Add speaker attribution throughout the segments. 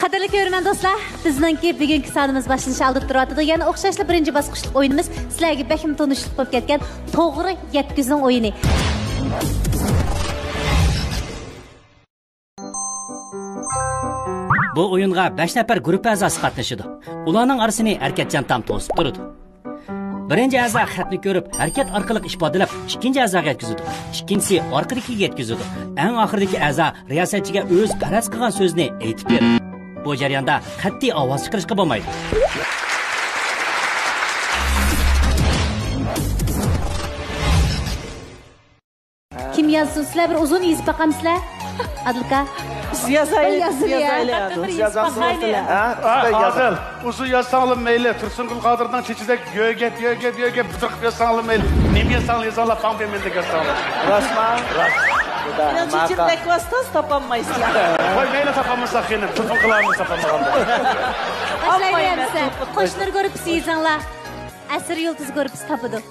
Speaker 1: Qadrli ko'rman do'stlar, bizningki bugungi sonimiz boshlanishni olib turibdi. Yana o'xshashli birinchi bosqichlik o'yinimiz sizlarga bekim tanishlik bo'lib ketgan to'g'ri yetkizing o'yini.
Speaker 2: Bu o'yinga 5 nafar guruh a'zosi qatnashadi. Ularning orasini Erkatjon tam to'sib turadi. Birinchi a'zo xatni ko'rib, harakat orqali ifodalab, ikkinchi a'zoga yetkazadi. Ikkinchisi orqadagiga yetkazadi. Eng oxirdagi a'zo riyosatchiga o'z faraz qilgan so'zni aytib beradi. Bu jarayonda qat'iy ovoz chiqarishga bo'lmaydi.
Speaker 1: Kim yazsin? Sizlar bir uzun yozib baqamsizlar? Adilka.
Speaker 3: Adil, uzun yazsanlar meyli. Tursunqul Qadir'dan çeçidek göğep bitirip yazsanlar meyli. Nemi yazsanlar yazanlar tam ben de yazsanlar.
Speaker 4: Rasman.
Speaker 5: Yine çeçidek vasıtası tapanmayız ya.
Speaker 3: Koy meyli tapanmışsak yine. Tursunqul'larımız tapanmağında.
Speaker 1: Başlayalım. Qo'shnilar ko'rib sizanlar. Asr yulduz ko'rib tapıdı.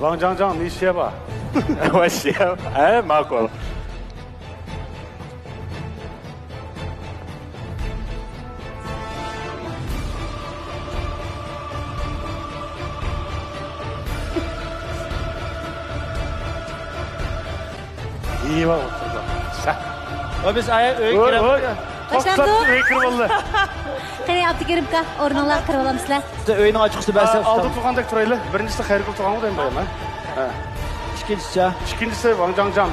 Speaker 3: Lan can ne işe var?
Speaker 4: Hoş ya. Makul.
Speaker 3: İyi var.
Speaker 4: O biz aya öyle girelim.
Speaker 1: Başlandı.
Speaker 3: Öyle kırmalı.
Speaker 1: Qani Abdukerimka o'rninglar qirib olamsizlar.
Speaker 4: Oyunu açıkçası ben size
Speaker 3: Aldı tuğandaki turaylı. Birincisi Xayrikul tuğanı dayım bayım.
Speaker 4: İkincisi.
Speaker 3: İkincisi Wang Zhangzhang.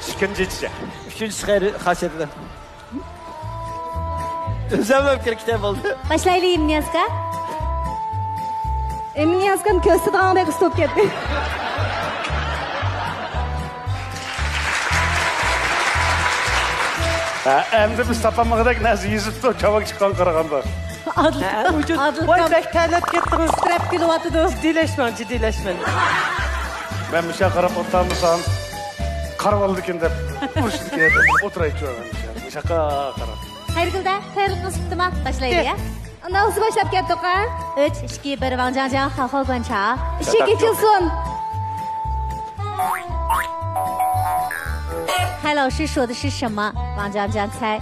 Speaker 4: İkincisi. Üçüncüsü hasiyetinden. Özlemem ki kitap oldu.
Speaker 1: Başlayalım Niyazka.
Speaker 6: Emin Niyazkan köstü dağındaki stop ketdi.
Speaker 3: Endi biz tapanmaqdak nəzi yüzübdə kavak çıxan qarağanda.
Speaker 5: Adil. Boy bekterlet gittiniz.
Speaker 1: Strep kilovatıdı.
Speaker 5: Ciddileşmeyin.
Speaker 3: Ben bir şey qarab otamısan, qarvaldıkən də burşidikə oturayıq görməm. Şaka qarab.
Speaker 1: Xayrikul tayyorlik nasibdimi? Başlaydi ya.
Speaker 6: Ondan hızlı başlap ketdik ha.
Speaker 1: 3, 2, 1, Wang Zhangzhang, Xalxal Guancha.
Speaker 6: İşe geçilsin.
Speaker 1: 蔡老师说的是什么？王江江猜。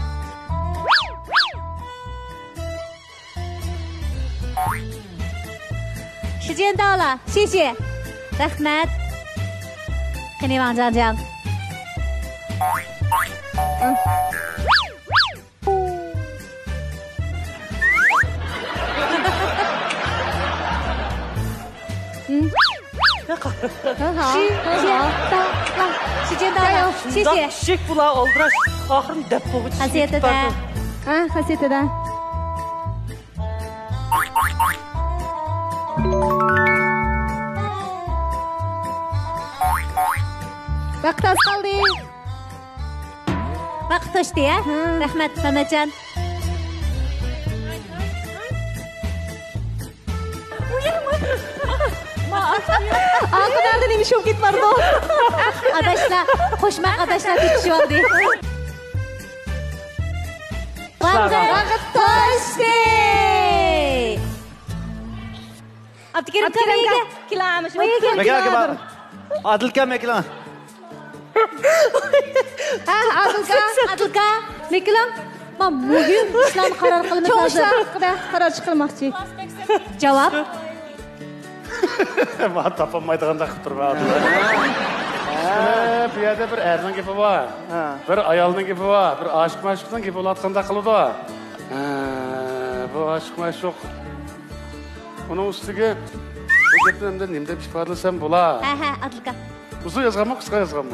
Speaker 1: 时间到了，谢谢。Rahmat。给你王江江。
Speaker 6: 很好，
Speaker 1: 时间到了，谢谢。
Speaker 5: Şık bula oldurar. Ahırın depoğu.
Speaker 1: Hasiyetinden.
Speaker 6: Ha, hasiyetinden. Vaqt az qoldi.
Speaker 1: Vaqt to'shdi ya. Rahmat Mamajon.
Speaker 6: Arkadan demiş çok git vardı.
Speaker 1: Adaşlar, koşma adaşlar tutuşu oldu. Vaqt to'shdi. Abdukerim kamega.
Speaker 6: Kilamış.
Speaker 4: Meklan. Adilka meklan.
Speaker 1: Adilka. Meklan. Ben muhim ishlarni qaror qilmoqchi.
Speaker 6: Çok işler hakkında karar çıkılmakçı.
Speaker 1: Cevap.
Speaker 3: Bana tapanmaydıqanda qılıb durma Adil. Bu yerdə bir ərinin gibi var. Bir ayalının gibi var. Bir aşıq məşuqdan gibi olatqanda qılıdı. Bu aşıq məşuq. Onun üstüge bu gepini hem de nemde ifadəlsəm bula.
Speaker 1: Adilka.
Speaker 3: Uzun yazğanmı, qısqa yazğanmı?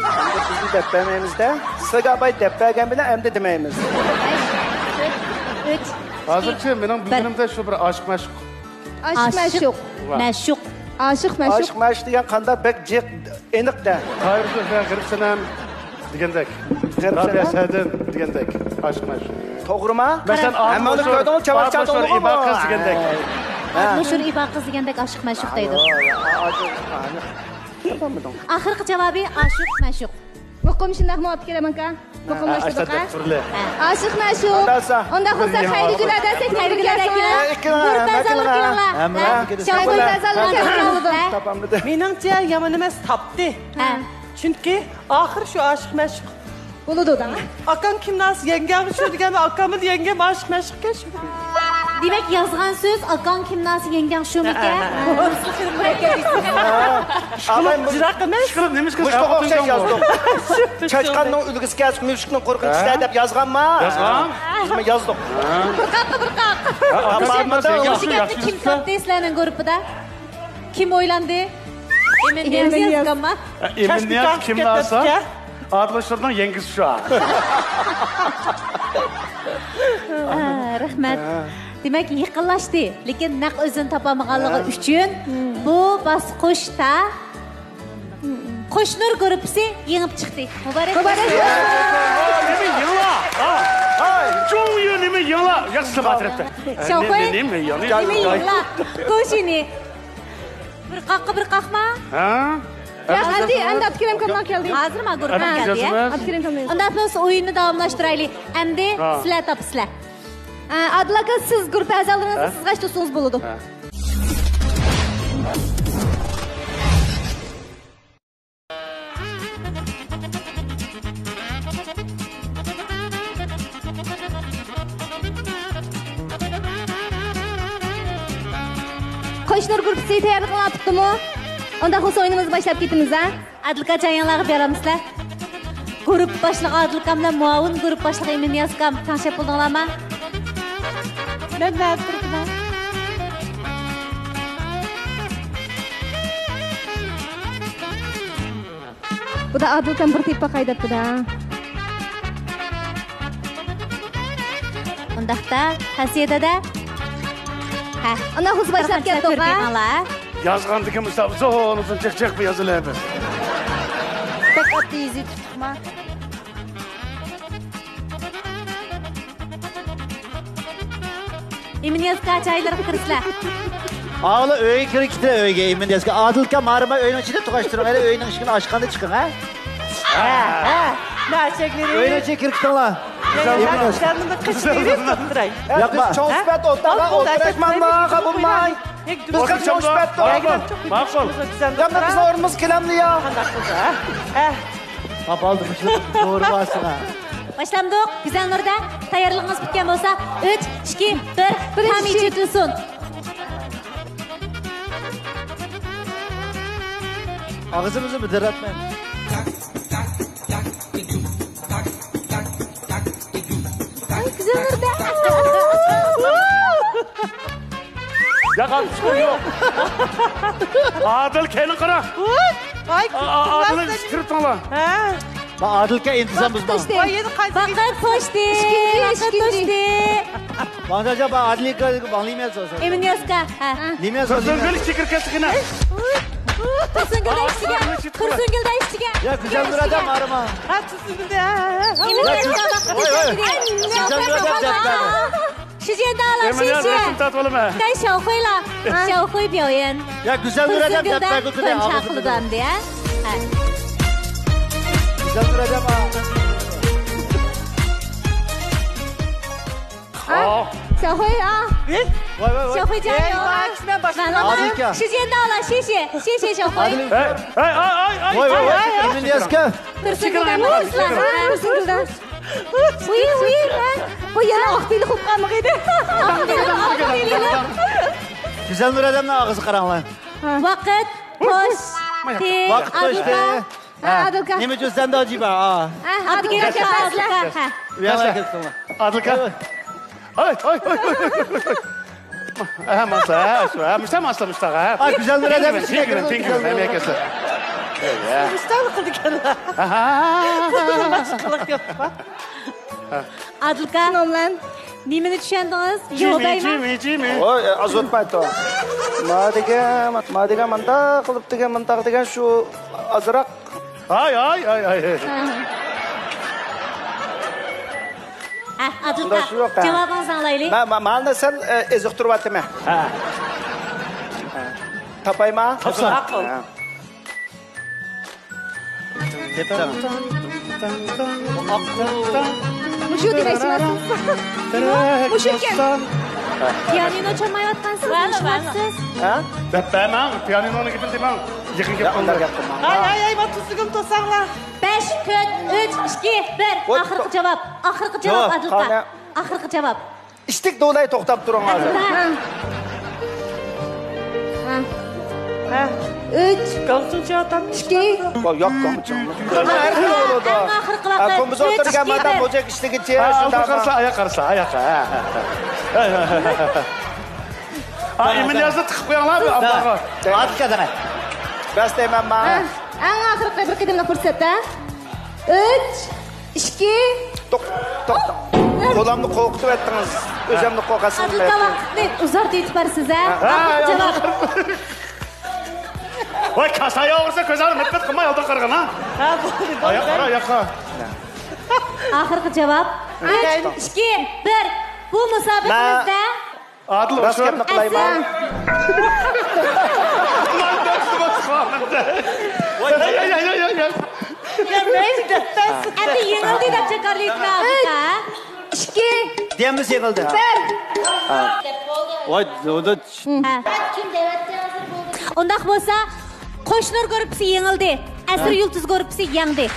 Speaker 4: Hem de bizi deprememizde. Sıgabay depregen bile hem de demeyimiz.
Speaker 1: 3.
Speaker 3: Hazırki benim bilginimde şu bir aşıq məşuq.
Speaker 6: Aşık meşuk.
Speaker 1: Məşuq.
Speaker 6: Aşık meşuk.
Speaker 4: Aşk meşk diyen kanda bek cek enik de.
Speaker 3: Hayır, ben qırıb sənəm digəndək. Rabia Sədin digəndək. Aşıq məşuq.
Speaker 4: Toğruma.
Speaker 3: Məsələn,
Speaker 4: Hem onu gördün o çabuk çabuk olur mu?
Speaker 3: İba qız digəndək.
Speaker 1: Meşhur İba qız degandek aşıq məşuq deydi. Axırqı cavabı aşıq məşuq.
Speaker 6: Muqim şundak muhabbet keremen ka. Muqim başladık ha. Aşık meşuk. Onda olsa hayırlı günler desek hayırlı günler desek.
Speaker 1: Gurbazalıq kilanlar. Şahı gurbazalıq kilanlar.
Speaker 4: Tapamdı.
Speaker 5: Menimce yaman emas tapdı. Chunki oxir shu aşıq məşq.
Speaker 6: Bo'ladi da.
Speaker 5: Akam kimdan yengam shu deganda akamni yengam aşıq məşqqa shu.
Speaker 1: Demak, yozgan so'z akang kimdan yengang shumikan?
Speaker 3: Ishqilib nima qilib
Speaker 4: Muştuq o'xshash yozdim. Chachqanning ulgisiga mushukning qo'rqinchisida deb yozganmi?
Speaker 3: Yozgan?
Speaker 4: Nima yozdim?
Speaker 1: O'sha gapni kim topdi sizlarning guruhida? Kim o'ylandi? Emin yozganmi?
Speaker 3: Eminiyat kimlarsa? Adlaşlardan yengiz şu an.
Speaker 1: Rahmat. Demak, yaqinlashdi, lekin naq o'zini topolmaganligi uchun bu bosqichda Qo'shnur guruhi yengib chiqdi. Muborak.
Speaker 3: Nima yangla? Cho'yu nima yangla? Yaxshi batiribdi. Nima
Speaker 1: yangla? Qo'shini. Bir qaqma?
Speaker 3: Ha?
Speaker 6: Endi Abdukarim kamdan keldi.
Speaker 1: Hozir men guruhga keldi.
Speaker 6: Abdukarim kamdan.
Speaker 1: Undan so'ng o'yinni davomlashtiraylik. Endi sizlar topsizlar.
Speaker 6: Adil aka, siz guruh a'zolaringizni siz qancha do'stingiz bo'ladi? Qo'shnilar guruhi tayyorlik qilyaptimi? Unda xo'sa o'yinimizni boshlab ketamiz, ha?
Speaker 1: Adilka janglarga beramizlar. Guruh boshlig'i Adilka bilan muavin guruh boshlig'i Eminiyazkam tanishib bo'ldinglarmi?
Speaker 5: Ben turibman.
Speaker 6: Bu da Adilkam bir tepa qaydapti-da.
Speaker 1: Undaqda xasiyada ha,
Speaker 6: Unda xo'sa boshlab ketdik, ha?
Speaker 3: Yazgandaki Mustafa zo'runuzun çık bir yazılı bir.
Speaker 5: Tek atı izi tutma.
Speaker 1: Eminiyazka çaylarga kirsizlar.
Speaker 7: Ağla öğe kirikti öğe Eminiyazka. Adilka marma öğün içinde tukaştırın. Hele öğünün ışkını aşkanda çıkın, ha?
Speaker 5: Gerçekleri.
Speaker 7: Öğün içinde kiriktin la.
Speaker 5: Kendini kışkırıp tutturayım.
Speaker 7: Yapma.
Speaker 4: Çok süper otağa oturuşmanlığa bulmay. Biz kaç çok süper otağa.
Speaker 3: Makul.
Speaker 4: Yanında biz orumuz kelamlı ya.
Speaker 7: Kapaldı kışlık. Doğru basın, ha.
Speaker 1: Başlamdık. Güzel Nurda. Tayyorlig'ingiz bitgan bo'lsa, 3, 2, 1, tam ichitilsin.
Speaker 7: Ağzımızı bidiratmayın.
Speaker 1: Güzel Nurda.
Speaker 3: Ya kalmışım yok. Adil kendi kara.
Speaker 5: Ay,
Speaker 3: Adil'i kırıp tanla.
Speaker 7: Adilka intizam buzman.
Speaker 1: Vaqt po'shdi. Vaqt po'shdi.
Speaker 7: Bana acaba Adilka bağlaymayız olsa.
Speaker 1: Eminiyazka. Ha.
Speaker 7: Limiyaz
Speaker 3: Sözün
Speaker 7: olsa.
Speaker 3: böyle çekirkesi yine.
Speaker 1: Kursungilda ishchiga.
Speaker 7: Ya güzel bir adam arama.
Speaker 1: Eminiyazka vaqt po'shdi.
Speaker 7: Güzel bir adam yaptı.
Speaker 1: Shu yerda olam,
Speaker 3: Eminiyaz resim tat olma.
Speaker 1: Day Xiaohuilar. Xiaohui表演.
Speaker 7: Ya güzel bir adam yaptı. Götüne ağzını.
Speaker 1: Qildim deya. Ha.
Speaker 7: Güzel bir adam ha.
Speaker 6: Xiaohui, ha?
Speaker 7: Vay vay vay.
Speaker 1: Xiaohui jayo.
Speaker 7: Adilka.
Speaker 1: Shu yerda olam, Xie Xiaohui.
Speaker 7: Adil.
Speaker 3: Ay.
Speaker 7: Vay vay vay. Eminiyazka.
Speaker 1: Kursungildan boshlasizlar.
Speaker 6: Kursungildan. Uy, bu yana aqtili qo'yib qolmoq edi.
Speaker 7: Güzel bir adamla ağzı karanlığı.
Speaker 1: Vaqt po'shdi.
Speaker 7: Vaqt po'shdi.
Speaker 6: Adilka.
Speaker 7: Nima uchun senda ajiba? Ha.
Speaker 1: Adilka. Ha.
Speaker 7: Uyanlar ketsin.
Speaker 3: Adilka. Ay. Aha masa, şu ha. Müşta ha.
Speaker 7: Ay güzel bir adam içine
Speaker 3: Tinkirin,
Speaker 7: girdi.
Speaker 3: melekesi.
Speaker 5: Mustafa kıldı kendine. Başkalık yapma.
Speaker 1: Adilka.
Speaker 6: Nomlan.
Speaker 1: Nimani tushundingiz? Javoblayman.
Speaker 3: Jimmy.
Speaker 4: Oy, azot bayto. Madiga manda qilib degan mintaq degan shu azroq.
Speaker 3: Ay.
Speaker 1: Adilka.
Speaker 4: Unda shu yo'q, ha.
Speaker 1: Javobingizni anglaylik.
Speaker 4: Manda sen eziq turyaptimi?
Speaker 3: Ha.
Speaker 4: Tapayma?
Speaker 5: Akıl.
Speaker 7: Tepsem.
Speaker 6: Mushu demoqchimisiz? Mushu ekan.
Speaker 1: Pianino çalmayotgansiz, nishmatsiz.
Speaker 4: Ha?
Speaker 3: Depemem, piyanonu gidin demem. Yıkın gidin.
Speaker 4: Onlar yaptım.
Speaker 5: Ay, ben tuzlugum tosaqlar.
Speaker 1: 5, 4, 3, 2, 1. Ahırkı cevap. Ahırkı cevap Adılka. Ahırkı cevap.
Speaker 4: İştik dolayı toxtab turun hazır.
Speaker 5: 3. Qalsınca adam
Speaker 6: 2.
Speaker 4: Yok komçum. Her gün oldu.
Speaker 1: Ahırkı vakit.
Speaker 4: Komuz oturgan madam bocak işteki
Speaker 3: Aldı karsa, ayak karsa, ayak. Emin yazı tıkıp koyanlar mı? Allah'a.
Speaker 7: At kadar.
Speaker 4: Bas demem ma.
Speaker 6: Eng ahirgi bir qadamni ko'rsatdi. 3, 2.
Speaker 4: To'xta. Qo'limni qo'rqitib aytdingiz. O'zimni qo'rqasim.
Speaker 1: Adılka vaqtni uzart etib bersiz, ha? Ahırkı cevap.
Speaker 3: Vay kasaya olursa közlerim mitmet kılma yolda kırgın ha. Ayaklara ayaklara.
Speaker 1: Ahırkı cevap. 3, 2, 1. Bu musabetimizde
Speaker 3: Adıl
Speaker 4: Rast
Speaker 3: olsun.
Speaker 4: yapma kılayım ha.
Speaker 3: Lan dersim aslanımda. Ay.
Speaker 5: Ya neydi deftersin?
Speaker 1: endi yengildi deb chakarlikni Adılka.
Speaker 6: 2.
Speaker 7: Diyemiz yıkıldı. Vay o da
Speaker 1: Undaq bo'lsa, Qo'shnur guruhi yengildi. Asr yulduz guruhi yengdi.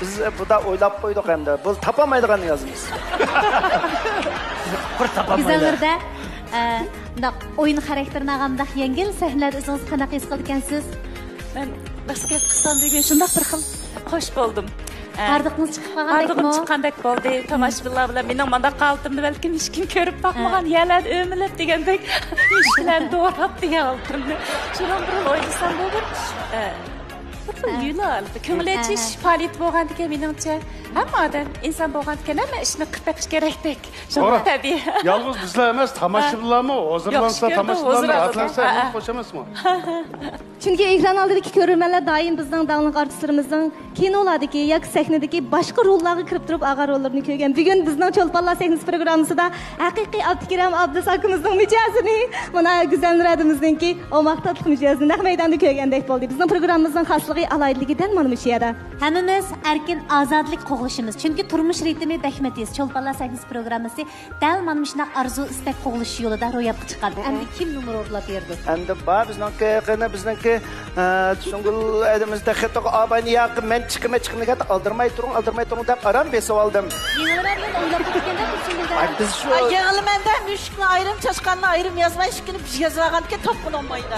Speaker 4: Biz bu da o'ylab qo'ydik endi. Biz topamaydigan yozamiz.
Speaker 7: bir tapamaydı.
Speaker 1: Bizlarda undaq o'yin xarakterini olganda yengil sahnalarda o'zingiz qanaqa his qilgansiz?
Speaker 8: Ben basket qilsam degan shundoq bir xil xo'sh bo'ldim.
Speaker 1: Ardiqingiz chiqib qolgandekmi?
Speaker 8: Ardiqim chiqqandek bo'ldi. Tomoshabinlar bilan mening mana qaltimni balkim hech kim ko'rib boqmagan, yalar o'milib degandek ish bilan do'rab degan qaltimni. Shundan bir o'ylasam bu bir yulal, ko'ngil achish faoliyat bo'lgandiga meningcha hamma odam inson bo'lgandiga hamma ishni qilib beqish kerakdek. Shunday tabiiy.
Speaker 3: Yalnız bizler emez, tamaşırlarımı hazırlansa, tamaşırlarımı rahatlansa, hoş emas mı?
Speaker 6: Chunki ekran oldidagi ko'ruvchilar doim bizning davlat artistlarimizning kinolardagi yoki sahnadagi boshqa rollarga kirib turib og'a rollarni ko'rgan. Bugun bizning Cho'lponlar sahnasi programmasida haqiqiy Abdukiram Abdus akamizning mijozini, mana Go'zal Nuradimizningki o'maqtatliq mijozini naq maydonda ko'rgandek bo'ldi. Bizning programmamizning xosligi alayligidan mana shu yerda.
Speaker 1: Hammamiz erkin ozodlik qo'g'lishimiz. Chunki turmush ritmi behmetiz. Cho'lponlar sahnasi programmasi dal mana shunday arzu istak qo'g'lish yo'lida ro'yobga chiqadi. Endi kim nomer o'rlab berdi?
Speaker 4: Endi bizniki Sungul elimizde xetoq abani yaqib men chiqime chiqiniga aldırmay turun deb aram besib oldim.
Speaker 1: Yenilarni o'ylab ketganda Sungulda.
Speaker 4: Biz shu
Speaker 5: Yığılmanda müşkünü ayrım, çaşkanını ayrım yazmayı şükünü bir şey yazmagan ki topkun olmaydı.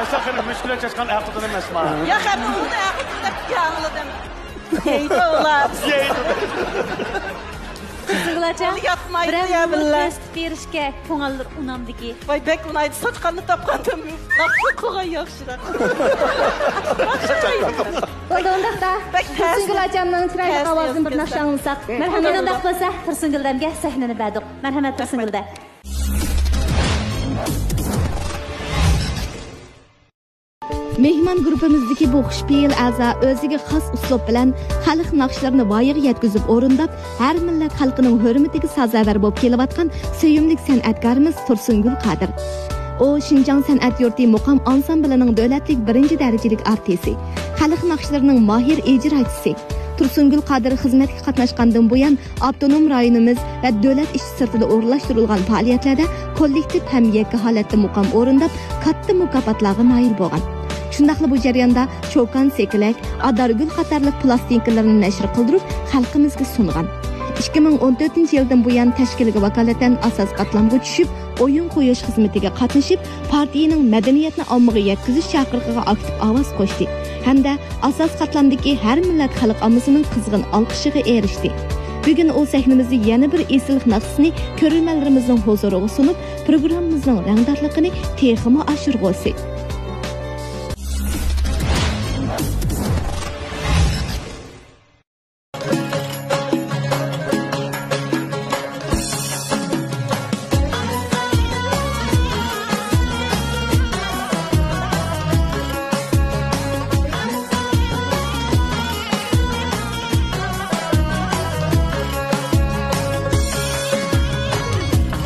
Speaker 3: Aşağıya müşküle çalışkan ertuğdan emez mi?
Speaker 5: Ya hem onu da yakıtında bir yağladım. Yeydi oğlan.
Speaker 1: Sungulacam.
Speaker 5: Yatmaydı ya billah.
Speaker 1: Test berishga ko'ngillar unamdiki.
Speaker 5: Vay bek unaydı saçkanını tapkandım. Nasıl koğay yakşırak.
Speaker 6: Bo'ldi undaqda. Tursungur acamning chiroyli ovozini bir naqsh anglasak.
Speaker 1: Marhamat undaq bo'lsa, Tursunguldamga sahnani berdik. Marhamat Tursungulda.
Speaker 6: Mehmon guruhimizdagi bu xushfe'l a'zo o'ziga xos uslub bilan xalq naqshlarini voyaga yetkazib o'rindab, har millat xalqining hurmatiga sazovor bo'lib kelayotgan sevimli san'atkorimiz Tursungul Qodir. O Şinjan san'at yurti muqam ansamblining davlatlik birinchi darajalik artisti, xalq naqshlarining mohir ijrochisi. Tursungul Qodir xizmatga qatnashgandan buyon avtonom rayonimiz va davlat ish sirtida o'rlashtirilgan faoliyatlarda kollektiv ham yakka holatda muqam o'rindab, katta mukofotlarga nail bo'lgan. Shundaqla bu jarayonda Cho'kan Sekilak, Adargul qatorli plastinkalarni nashr qildirib, xalqimizga sungan. 2014-yildan buyon tashkiliga vakolatan asos qatlamga tushib, o'yin qo'yish xizmatiga qatnashib, partiyaning madaniyatni ommaga yetkazish chaqiriqiga aktiv ovoz qo'shdi hamda asos qatlamdagi har millat xalq ommasining qizg'in olqishiga erishdi. Bugun o sahnamizda yana bir eslik naqsini ko'ruvchilarimizning huzuriga sunib, programmamizning rangdorligini texmo oshirg'osi.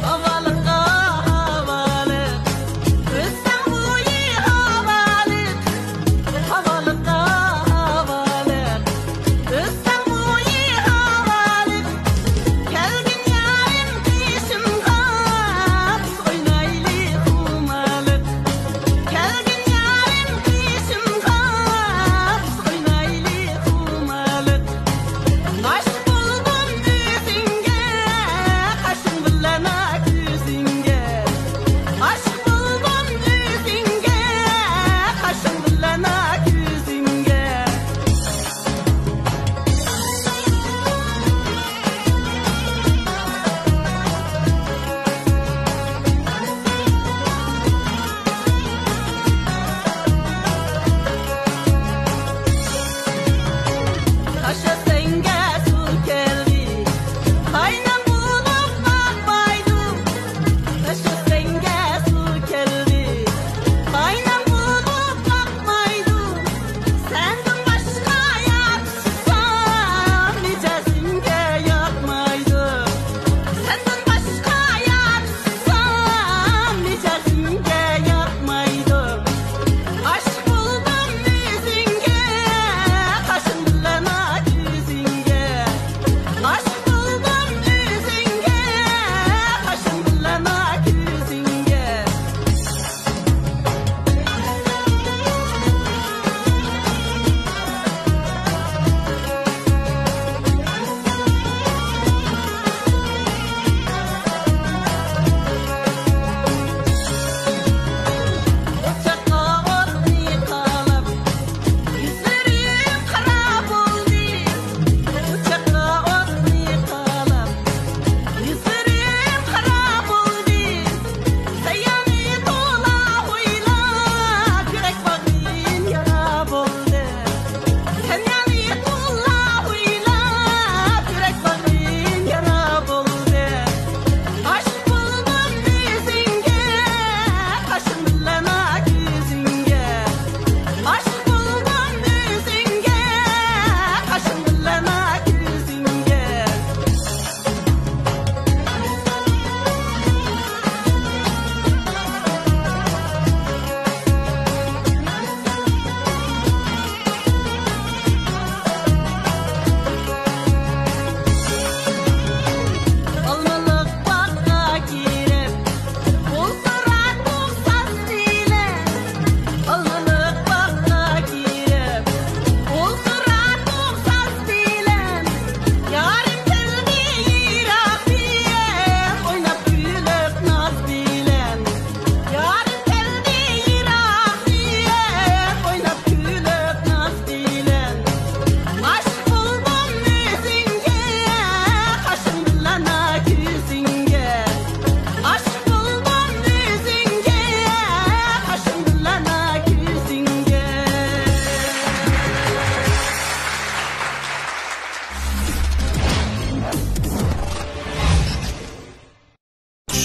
Speaker 5: Havalı, havalı, kızsan bu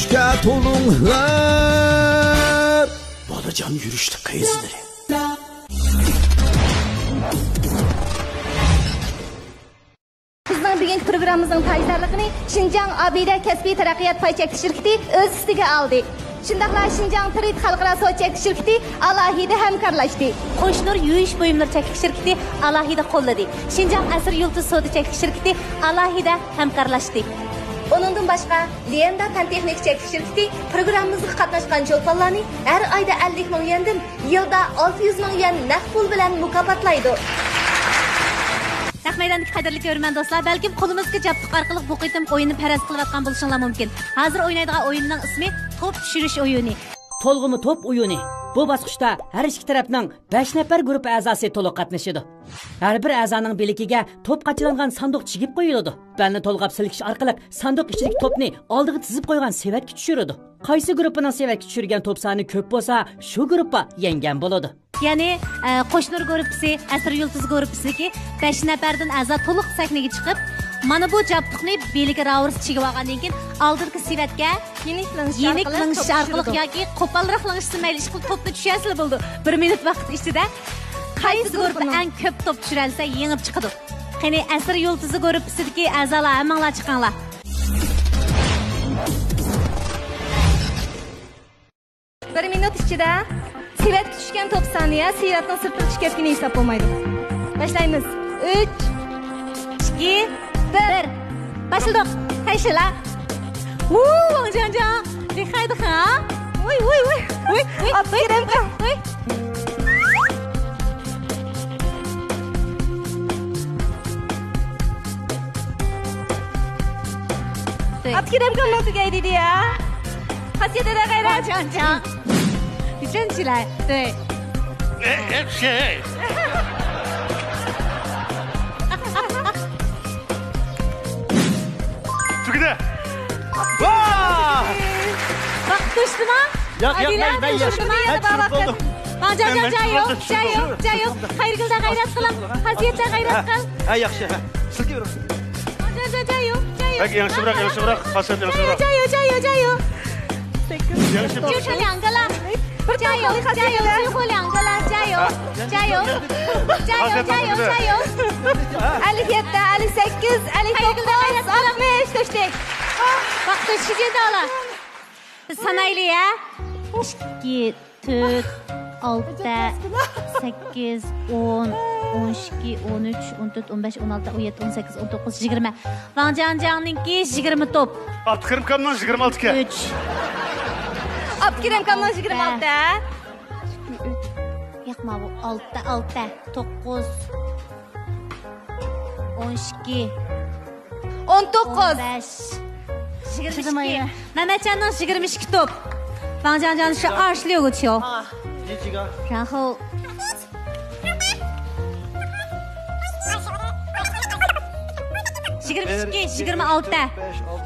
Speaker 9: yürüşke tolunglar. Balacan yürüştü kayızları.
Speaker 6: Bizning bugungi programmamizning tayyorligini Xinjiang Abida kasbiy taraqqiyot proyekt shirkati o'z ustiga oldi. Shundaqla Xinjiang Trade xalqaro so'chak shirkati alohida hamkorlashdi.
Speaker 1: Qo'shnur yuvish buyumlar cheklik shirkati alohida qo'lladi. Xinjiang Asr Yulduz savdo cheklik shirkati alohida hamkorlashdi.
Speaker 6: Onundan başqa Lenda Pantexnik cheklik shirkati programmamizga qatnashgan cho'lponlarni har oyda 50 ming yendan yilda 600 ming yen naqd pul bilan mukofotlaydi.
Speaker 1: Naq maydondagi qadrli ko'rman do'stlar, balkim qo'limizga jabduq orqali bu qitim o'yinni faraz qilayotgan bo'lishinglar mumkin. Hozir o'ynaydigan o'yinning ismi to'p tushirish o'yini.
Speaker 2: To'lg'imi to'p o'yini. Bu bosqichda har ikki tarafning 5 nafar guruh a'zosi to'liq qatnashadi. Har bir a'zoning belikiga to'p qachilangan sanduq chigib qo'yiladi. Balni to'lg'ab silkish orqali sanduq ichidagi to'pni oldiga tizib qo'ygan sevatga tushiradi. Qaysi guruhning sevatga tushirgan to'p soni ko'p bo'lsa, shu guruhga yengan bo'ladi.
Speaker 1: Ya'ni Qo'shnur guruhi, Asr Yulduz guruhiniki 5 nafardan a'zo to'liq sahnaga chiqib, mana bu jabduqni beliga ravurs chigib olgandan keyin oldingi sevatga yenik langish orqali yoki qo'polroq langishni mayli ish qilib to'pni tushasizlar bo'ldi. 1 minut vaqt ichida qaysi guruh eng ko'p to'p tushiralsa yengib chiqadi. Qani Asr Yulduz guruhiniki a'zolar hammanglar chiqinglar.
Speaker 6: Bir minut ichida sevatga tushgan to'p soniya sevatning sirtini chiqargani hisob bo'lmaydi. Boshlaymiz. 3 2 1 Başladık. Hayşala.
Speaker 1: Can. Dikkat ha. Uy.
Speaker 6: Aferin.
Speaker 1: Uy.
Speaker 6: Aferin kan nasıl geldi dia? Hasiyete de gayret.
Speaker 1: Can. Güzel çilay. Evet.
Speaker 3: Şey. Tükide.
Speaker 7: Vaa!
Speaker 1: Bak düştü mü?
Speaker 7: Yok ben yaşım. Ben çürük oldum.
Speaker 1: Can yok. Hayrgılda gayret kılın. Hasiyette gayret kıl.
Speaker 7: Ha yaxşı. Silki ver.
Speaker 1: Can yok.
Speaker 3: Peki yanlışı bırak. Hasret yanlışı bırak.
Speaker 1: Can yok.
Speaker 3: Yanlışı bırak.
Speaker 1: 就是2个了。加油！最后2个了，加油！
Speaker 6: 57, 58, 59, 60 düştük.
Speaker 1: Bak düşücü dağlar. Sanaylı ya. 2, 4, 6, 8, 10, 12, 13, 14, 15, 16, 17, 18, 19, 20. Van Can'ınki 20 top.
Speaker 3: Abdülkerim Kam'dan 26 ke.
Speaker 1: 3.
Speaker 6: Abdülkerim Kam'dan 26.
Speaker 1: Yakma bu 6, 9, 12,
Speaker 6: 19,
Speaker 1: 15, 22. Mehmetcan'dan 22 top. Van Can'ın是26个球。然后。22, 26.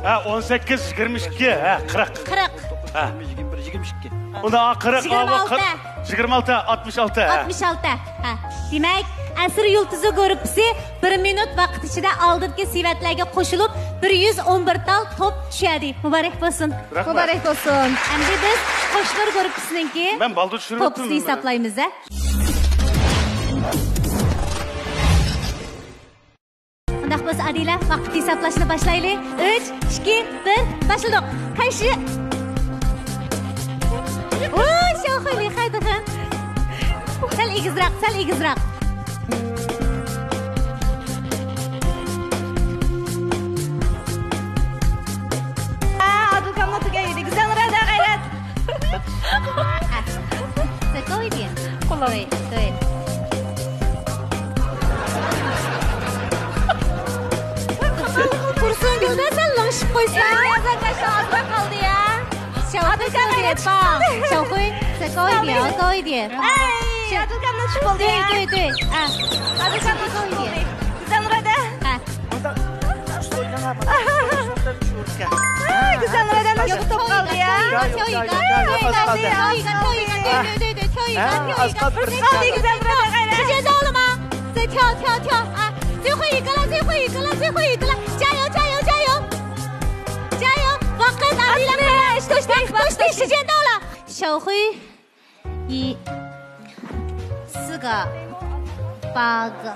Speaker 3: Ha 18, 22, ha 40.
Speaker 1: 40.
Speaker 3: Ha.
Speaker 7: 21, 22.
Speaker 3: Onda 40,
Speaker 1: 26.
Speaker 3: 26, 66.
Speaker 1: 66. Ha. Demek Asr Yulduzi gruppasi 1 minut vaqt ichida oldingi sevatlarga qo'shilib 111 tal top tushadi. Muborak bo'lsin.
Speaker 6: Muborak bo'lsin.
Speaker 1: Endi biz Qo'shnur gruppasiniki
Speaker 3: Ben balda tushirib
Speaker 1: topni hisoblaymiz. Undaq bo'lsa Adila vaqt hisoblashni boshlaylik. 3, 2, 1 başladık. Qaysi? Oy, sho'xili haydagan. Sal egizroq.
Speaker 6: Adulkamla tugaydi. Güzel rada gayret.
Speaker 1: Koy diye. Koy. Kursun gülde sen lonşup koysan.
Speaker 6: Yazan kaşla azra kaldı ya.
Speaker 1: Adulkan gayret bak. Koy. Koy diye.
Speaker 6: Adulkamla çık oldu ya.
Speaker 1: Dur.
Speaker 6: Adulkamla çık oldu. Güzel rada. Güzel rada nasıl top kaldı ya? Hadi güzel rada gayret.
Speaker 1: 时间到了吗？再跳！最后一个了！加油！Vakit Adila. 时间到了，小辉1、4个、8个、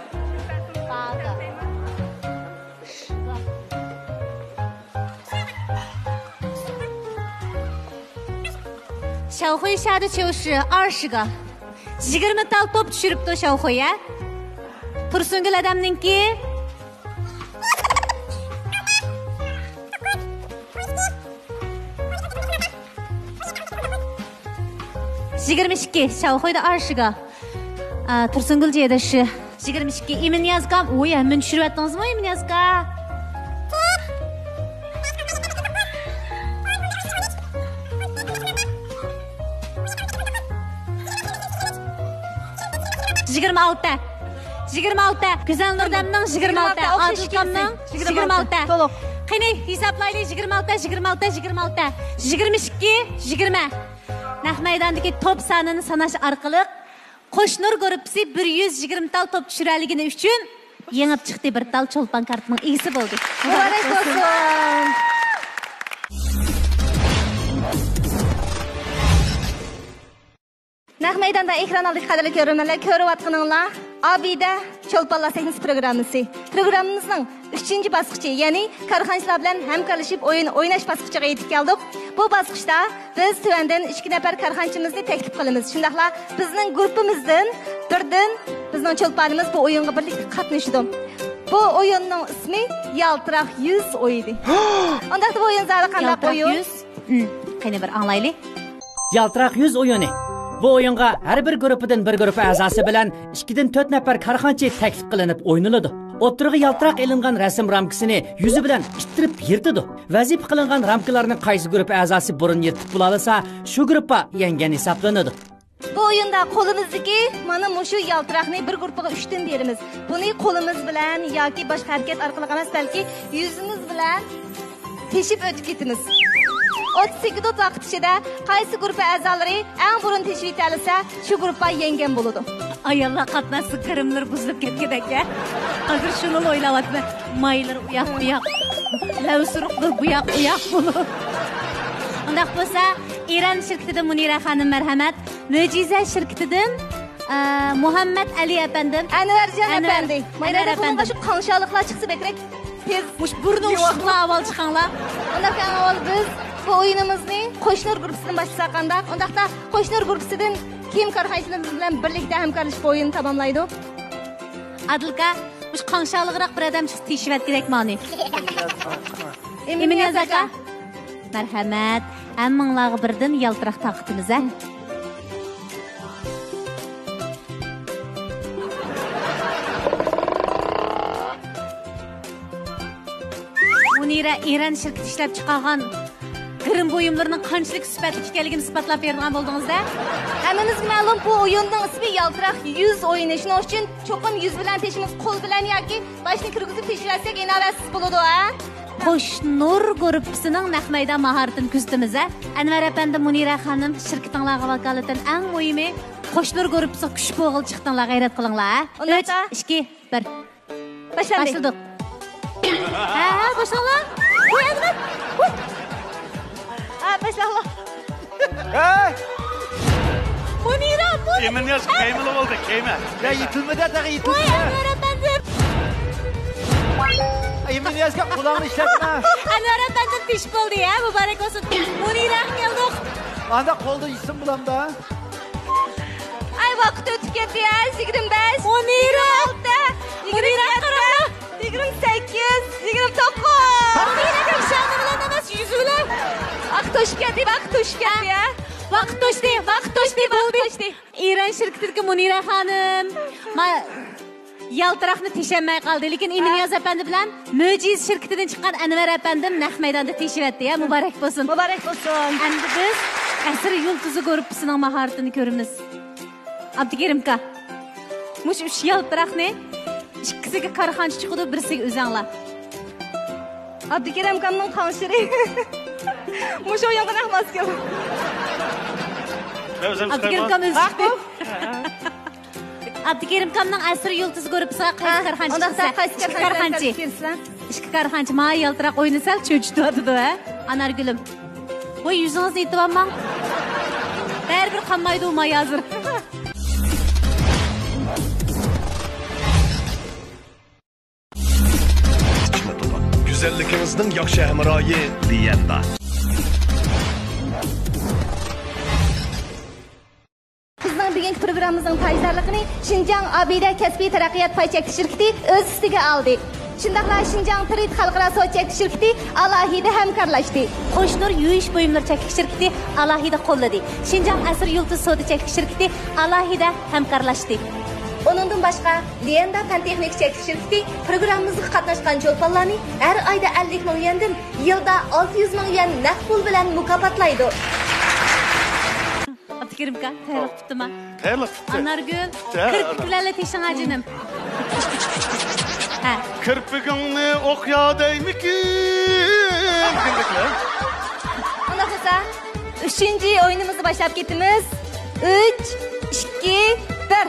Speaker 1: 10个。小辉下的球是20个。20 tal top tushiribdi Shawxo'ya. Tursungur adamninki 22. Shawxo'da 20 ga. Tursungur jeda shu 22. Imin yazgam. Oy, men tushiryaptingizmi imin yazga? Yigirma olti. Güzel Nurdamning 26. Adilkamning 26. To'liq. Qani hisoblaylik 26, 26, 26. 22, 20. Naq maydondagi top sonini sanash orqali Qo'shnur guruhi 120 tal top tushiraligini uchun yengib chiqdi bir tal cho'lpon kartining egasi bo'ldi. Muborak bo'lsin.
Speaker 6: Naq maydonda ekran oldi qadrli ko'ruvchilar, ko'rayotganinglar Abida Cho'lponlar sahnasi programmasi. Programmamizning 3-bosqichi, ya'ni korxonachilar bilan hamkorlashib o'ynash bosqichiga yetib keldik. Bu bosqichda biz tuvandan 2 nafar korxonachimizni taklif qilamiz. Shundaqla bizning guruhimizdan birdan bizning cho'lponimiz bu o'yinga birlikda qatnashdi. Bu o'yinning ismi Yaltiroq 100 o'yini. Undaqda bu o'yin zali qanday o'yin?
Speaker 1: Qani bir anglaylik.
Speaker 2: Yaltiroq 100 o'yini. Bu o'yinga har bir guruhdan bir guruh a'zosi bilan 2 dan 4 nafar korxonachi taklif qilinib o'ynaladi. O'tirg'i yaltiroq ilingan rasm ramkasini yuzi bilan ittirib yirtidi. Vazifa qilingan ramkalarning qaysi guruh a'zosi burun yirtib bo'lsa, shu guruhga yengan hisoblanadi.
Speaker 6: Bu o'yinda qo'limizdagi mana mushu yaltiroqni bir guruhga 3 dan beramiz. Buni qo'limiz bilan yoki boshqa harakat orqali emas, balki yuzimiz bilan teshib o'tib ketamiz. 38 vaqt ichida qaysi guruh a'zolari eng burun teshib yetalsa, shu guruhga yengan bo'ladi.
Speaker 1: Ayollar qatnashsa kirimlar buzilib ketgan-a. Hozir shuni o'ylayapman. Maylar u yoq bu yoq. Lavsuruqlar bu yoq bo'lib. Undaq bo'lsa, Eron shirkatidan Munira xonim marhamat, Mo'jiza shirkatidan Muhammad Ali apandim,
Speaker 6: Anvarjon apandi. Mana bunga shu qonshaliqlar chiqsa bekrak. Tez
Speaker 1: mush burni ushla avval chiqinglar.
Speaker 6: Undaq avval biz bu o'yinimizni Qo'shnur guruhidan boshlashaqanda, undaqda Qo'shnur guruhidan kim korxonachilarimiz bilan birlikda hamkorlashib o'yinni tamomlaydi?
Speaker 1: Adilka, mush qonshaliqroq bir odam chiqib teshiyat kerak mani. Emin yazaka. Marhamat, hammanglarga birdan yaltiroq taqitimiz a. Munira Eron shirkati ishlab chiqargan kirim buyumlarining qanchalik sifatli ekanligini isbotlab bergan bo'ldingizda.
Speaker 6: Hammamizga ma'lum bu o'yinning ismi Yaltiroq 100 o'yini. Shuning uchun cho'qim 100 bilan teshimiz, qo'l bilan yoki boshni kirgizib teshirasak inovatsiz bo'ladi a.
Speaker 1: Qo'shnur guruhining naq maydon mahoratini kuzatamiz a. Anvar apandi, Munira xonim shirkatinglarga vakolatan eng muhimi Qo'shnur guruhi kuch bo'g'il chiqdinglar, g'ayrat qilinglar a. 3, 2, 1. Başladık. Başlayalım. Uy Azmat. Başlayalım. Munira, Munira.
Speaker 3: Yemin yaz, keymeli oldu, keyme.
Speaker 7: Ya yıkılmadı da yıkılmadı.
Speaker 1: Uy Anvar efendim.
Speaker 7: Yemin yazga kulağını işletme.
Speaker 1: Anvar efendim piş oldu ya, mübarek olsun. Munira geldik.
Speaker 7: Anda kolda isim bulam da.
Speaker 6: Ay vaqt o'tib ketdi ya, 25.
Speaker 1: Munira.
Speaker 6: 28, 29.
Speaker 1: Munira kashani bilan emas, yuzi bilan.
Speaker 6: Vaqt o'tib ketdi ya.
Speaker 1: Vaqt o'tdi bo'ldi. Eron shirkatiga Munira xonim yaltiroqni teshamay qoldi, lekin Eminyoz apandi bilan Mo'jiz shirkatidan chiqqan Anvar apandim naq maydonda teshyapti ya, muborak bo'lsin.
Speaker 6: Muborak bo'lsin.
Speaker 1: Endi biz asr yulduzi guruhining mahoratini ko'ramiz. Abdukerimka. Mush uch yaltiroqni ikkisiga korxonachi chiqdi, birisiga o'zinglar.
Speaker 6: Abdukerimkamning qonshiri. Mush o'yinga rahmatga.
Speaker 1: Abdukerimkam o'zdi. Abdukerimkamning asr yulduzi guruhiga qaysi korxonachi chiqsa? Ikki korxonachi ma yaltiroq o'ynasal cho'chitadi-da. Anargulim. Voy yuzingizni aytib olmang. Baribir qolmaydi u may hozir.
Speaker 9: Güzelliginizning yaxshi hamroyi deganda.
Speaker 6: Bizning bugungi programmamizning tayyorligini Xinjiang Abida kasbiy taraqqiyot paychakli shirkati o'z ustiga oldi. Shundaqla Xinjiang Trade xalqaro so'z chekish shirkati alohida hamkorlashdi.
Speaker 1: Qo'shnur yuvish buyumlari chekish shirkati alohida qo'lladi. Xinjiang Asr yulduz soda chekish shirkati alohida hamkorlashdi.
Speaker 6: Onundan başqa Liyenda fan texnik chekish shirkati programmamizga qatnashgan cho'lponlarni har oyda 50 ming yuandan yilda 600 ming yuan naqd pul bilan mukofotlaydi.
Speaker 1: Abdukerimka, tayyorlab tutdimi?
Speaker 3: Tayyorlab tutdi.
Speaker 1: Anargul, kirpik bilan teshing ajinim. Ha.
Speaker 3: Kirpigingni o'qya deymikin?
Speaker 6: Ana bo'lsa, 3-o'yinimizni boshlab ketamiz. 3, 2, 1.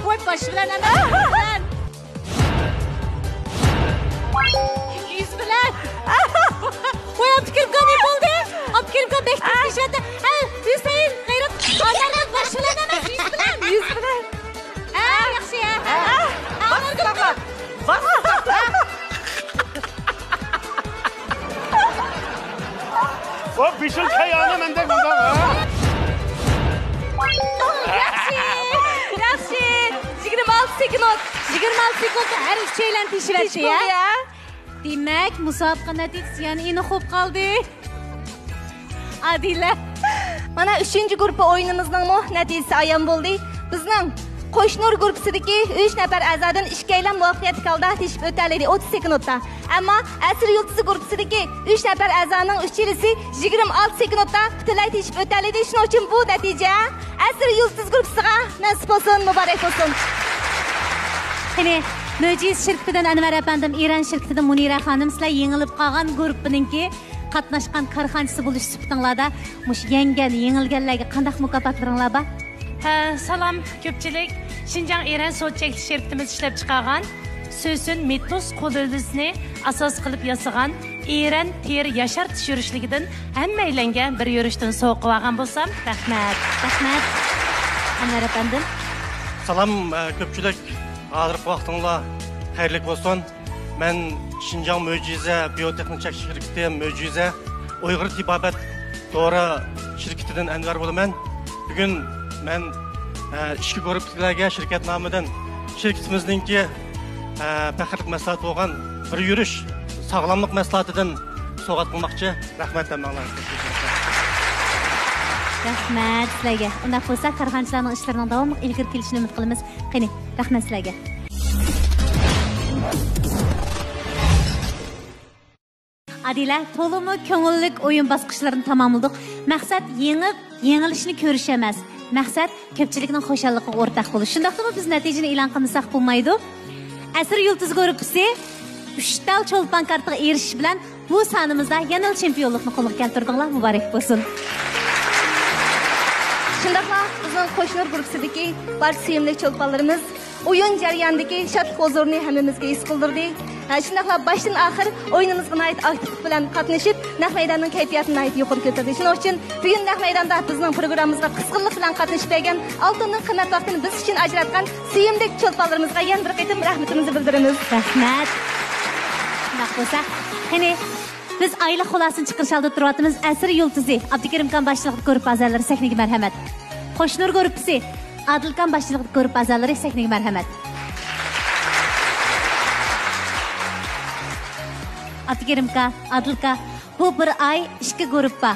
Speaker 1: Voy bosh bilan ana. Yuz bilan. Voy Abdukerimka ne bo'ldi? Abdukerimka bektik tishadi. Ha, Hüseyin, G'ayrat, onlardan bosh bilan emas, yuz bilan. Yuz bilan. Ha, yaxshi ya.
Speaker 5: Vaqtlar.
Speaker 3: O bishil kayoni mendek bo'ldi.
Speaker 1: Yaxshi. 26 sekund. 26 sekund har ikkilan tishiradi ya. Demak, musobaqa natijasi yana eni xo'p qoldi. Adila.
Speaker 6: Mana 3-guruh o'yinimizning natijasi ayon bo'ldi. Bizning Qo'shnur guruhidagi 3 nafar a'zodan 2 muvaffaqiyatli holda teshib o'tadi 30 sekundda. Ammo Asr yulduzi guruhidagi 3 nafar a'zoning uchchilisi 26 sekundda butunlay teshib o'tadi. Shuning uchun bu natija Asr yulduz guruhiga nasib bo'lsin, muborak bo'lsin.
Speaker 1: Qani, Mo'jiz shirkatidan Anvar apandim, Eron shirkatidan Munira xonim sizlar yengilib qolgan guruhninki qatnashgan korxonachisi bo'lish sifatinglarda mush yengilganlarga qanday mukofotlaringlar bor?
Speaker 8: Salom ko'pchilik. Xinjiang Eron so'z chekish shirkatimiz ishlab chiqargan So'sun Metos qo'lillisini asos qilib yasagan Eron ter yashartish yurishligidan hammaylanga bir yurishdan so'qib olgan bo'lsam, rahmat.
Speaker 1: Rahmat. Anvar apandim.
Speaker 10: Salom ko'pchilik. Hozirgi vaqtinglar xayrli bo'lsin. Men Xinjiang Mo'jiza biotexnik chekish shirkati Mo'jiza Uyg'ur tibobat dori shirkatidan Anvar bo'laman. Bugun men ishki guruhlarga shirkat nomidan shirkatimizningki faxrlik maslahat bo'lgan bir yurish sog'lomlik maslahatidan sovg'a qilmoqchi. Rahmat hammalar.
Speaker 1: Rahmat sizlarga. Unda bo'lsa korxonachilarning ishlarining davomli ilgari kelishini umid qilamiz. Qani, rahmat sizlarga. Adila, to'liq ko'ngillik o'yin bosqichlarini tamomladik. Maqsad yengilishni ko'rish emas. Maqsad ko'pchilikning xushalligiga o'rtaq bo'lish. Shundaqmi biz natijani e'lon qilmasak bo'lmaydi. Asr yulduz guruhi 3 tal cho'lpon kartiga erishish bilan bu sonimizda yana chempionlikni qo'lga keltirdinglar. Muborak bo'lsin.
Speaker 6: Shundaqla bizning Qo'shnur guruhidagi barcha sevimli cho'lponlarimiz o'yin jarayonidagi shodlik huzurni hammamizga his qildirdi. Shundaqla boshdan oxir o'yinimizga aktiv bilan qatnashib, naq maydonning kayfiyatini yuqori ko'tardi. Shuning uchun bugun naq maydonda bizning programmamizga qisqinlik bilan qatnashib bergan oltinning qimmat vaqtini biz uchun ajratgan sevimli cho'lponlarimizga yana bir qaytim rahmatimizni bildiramiz.
Speaker 1: Rahmat. Naq bo'lsa, qani biz oila xulosini chiqarish oldi turyapmiz. Asr yulduzi Abdukerimxon boshchiligida guruh a'zolari sahnaga marhamat. Qo'shnur guruhi Adilxon boshchiligida guruh a'zolari sahnaga marhamat. Abdukerimka, Adilka, bu bir ay 2 guruhga.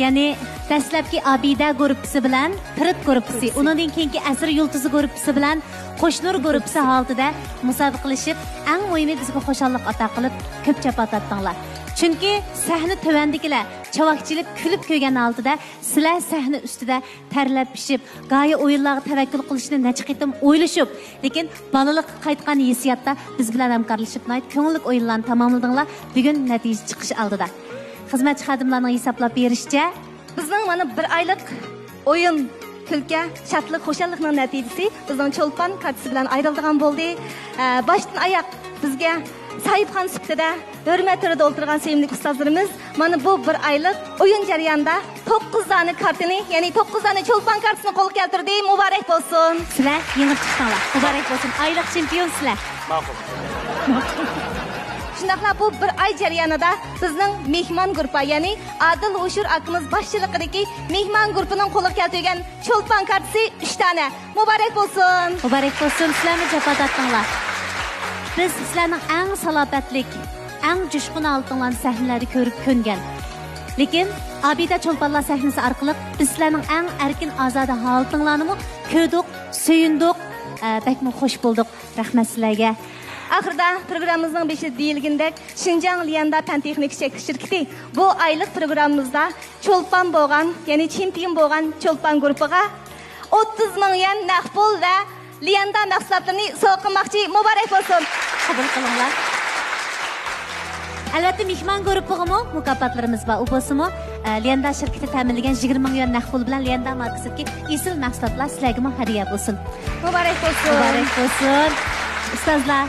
Speaker 1: Ya'ni dastlabki Abida guruhi bilan Tirit guruhi, undan keyingi Asr yulduzi guruhi bilan Qo'shnur guruhi holatida musobaqalashib, eng muhimi bizga xushallik ato qilib, ko'p chapatatdinglar. Chunki sahna tovandikilar chavakchilik kulib ko'rgan holatida sizlar sahna ustida tarlab pishib, g'oya o'yinlarga tavakkul qilishni necha qitim o'ylashib, lekin bolalikqa qaytgan hissiyotda biz bilan hamkorlashib, ko'ngillik o'yinlarni tamomladinglar. Bugun natija chiqish oldida. Xizmatchi xodimlarning hisoblab berishicha,
Speaker 6: bizning mana 1 oylik o'yin kulka, shodlik, xushallikning natijasi bizning cho'lpon kartasi bilan ayrilgan bo'ldi. Boshdan oyoq bizga sahibxon sifatida hurmat turida o'tirgan sevimli ustozlarimiz mana bu bir oylik o'yin jarayonida 9 dona kartini, ya'ni 9 dona cho'lpon kartasini qo'lga keltirdi. Muborak bo'lsin. Sizlar yengib chiqdinglar. Muborak bo'lsin. Oylik chempion sizlar.
Speaker 3: Ma'qul.
Speaker 6: Shundaqla bu bir oy jarayonida bizning mehmon guruhi, ya'ni Adil O'shur akamiz boshchiligidagi mehmon guruhining qo'lga keltirgan cho'lpon kartasi 3 dona. Muborak bo'lsin. Muborak bo'lsin. Sizlarni jafo tatdinglar. Biz sizlarning eng salobatlik, eng jushqun oltinlarni sahnalarni ko'rib ko'ngan. Lekin Abida Cho'lponlar sahnasi orqali biz sizlarning eng erkin ozoda holatinglarni ko'rdik, suyundik, bakmi xush bo'ldik. Rahmat sizlarga. Oxirida programmamizning 5-i deyilgandek Xinjiang Lianda Pan Texnik şirkati bu oylik programmamizda cho'lpon bo'lgan, ya'ni chempion bo'lgan cho'lpon guruhiga 30 ming yuan naqd pul va Lianda mahsulotlarini sovg'a qilmoqchi. Muborak bo'lsin. Qabul qilinglar. Albatta mehmon guruhiga mukofotlarimiz bor. U bo'lsa-mu Lianda shirkati ta'minlagan 20 ming yuan naqd pul bilan Lianda markasidagi esil mahsulotlar sizlarga hadiya bo'lsin. Muborak bo'lsin. Muborak bo'lsin. Ustozlar,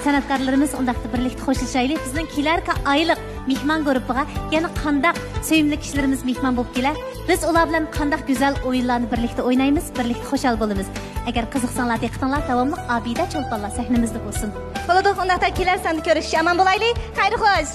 Speaker 6: san'atkorlarimiz undaqda birlikda xo'shlashaylik. Bizning kelarki oylik mehmon guruhiga yana qandaq sevimli kishilarimiz mehmon bo'lib kelar. Biz ular bilan qandaq go'zal o'yinlarni birlikda o'ynaymiz, birlikda xushal bo'lamiz. Agar qiziqsanglar, diqqatinglar davomli Abida Cho'lponlar sahnamizda bo'lsin. Bo'ladi, undaqda kelar sanda ko'rishga aman bo'laylik. Xayr xo'sh.